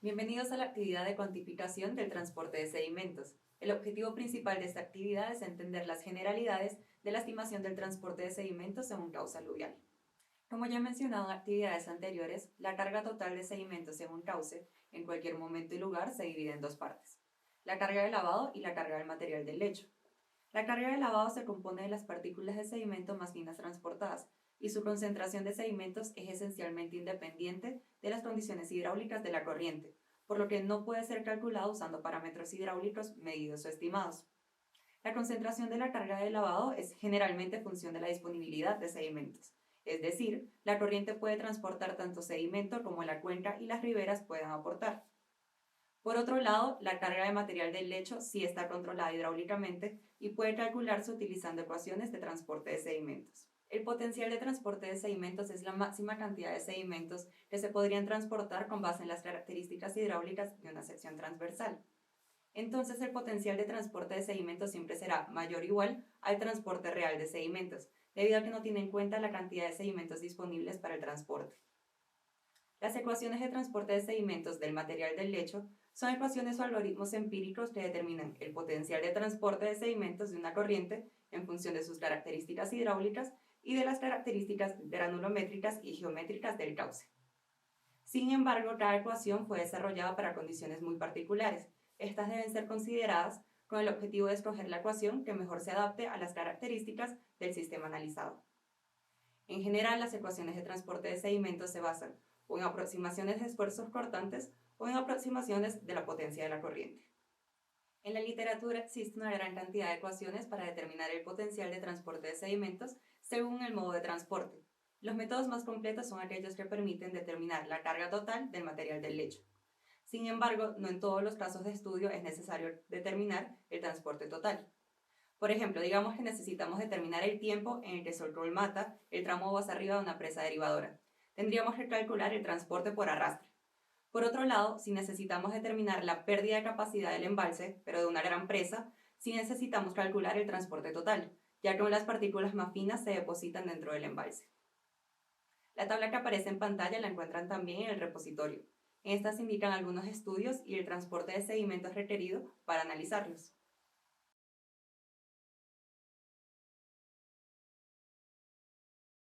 Bienvenidos a la actividad de cuantificación del transporte de sedimentos. El objetivo principal de esta actividad es entender las generalidades de la estimación del transporte de sedimentos en un cauce aluvial. Como ya he mencionado en actividades anteriores, la carga total de sedimentos en un cauce, en cualquier momento y lugar, se divide en dos partes: la carga de lavado y la carga del material del lecho. La carga de lavado se compone de las partículas de sedimento más finas transportadas, y su concentración de sedimentos es esencialmente independiente de las condiciones hidráulicas de la corriente, por lo que no puede ser calculado usando parámetros hidráulicos medidos o estimados. La concentración de la carga de lavado es generalmente función de la disponibilidad de sedimentos, es decir, la corriente puede transportar tanto sedimento como la cuenca y las riberas pueden aportar. Por otro lado, la carga de material del lecho sí está controlada hidráulicamente y puede calcularse utilizando ecuaciones de transporte de sedimentos. El potencial de transporte de sedimentos es la máxima cantidad de sedimentos que se podrían transportar con base en las características hidráulicas de una sección transversal. Entonces, el potencial de transporte de sedimentos siempre será mayor o igual al transporte real de sedimentos, debido a que no tiene en cuenta la cantidad de sedimentos disponibles para el transporte. Las ecuaciones de transporte de sedimentos del material del lecho son ecuaciones o algoritmos empíricos que determinan el potencial de transporte de sedimentos de una corriente en función de sus características hidráulicas y de las características granulométricas y geométricas del cauce. Sin embargo, cada ecuación fue desarrollada para condiciones muy particulares. Estas deben ser consideradas con el objetivo de escoger la ecuación que mejor se adapte a las características del sistema analizado. En general, las ecuaciones de transporte de sedimentos se basan o en aproximaciones de esfuerzos cortantes o en aproximaciones de la potencia de la corriente. En la literatura existe una gran cantidad de ecuaciones para determinar el potencial de transporte de sedimentos según el modo de transporte. Los métodos más completos son aquellos que permiten determinar la carga total del material del lecho. Sin embargo, no en todos los casos de estudio es necesario determinar el transporte total. Por ejemplo, digamos que necesitamos determinar el tiempo en el que Solcol mata el tramo aguas arriba de una presa derivadora. Tendríamos que calcular el transporte por arrastre. Por otro lado, si necesitamos determinar la pérdida de capacidad del embalse, pero de una gran presa, sí necesitamos calcular el transporte total, ya que las partículas más finas se depositan dentro del embalse. La tabla que aparece en pantalla la encuentran también en el repositorio. En esta se indican algunos estudios y el transporte de sedimentos requerido para analizarlos.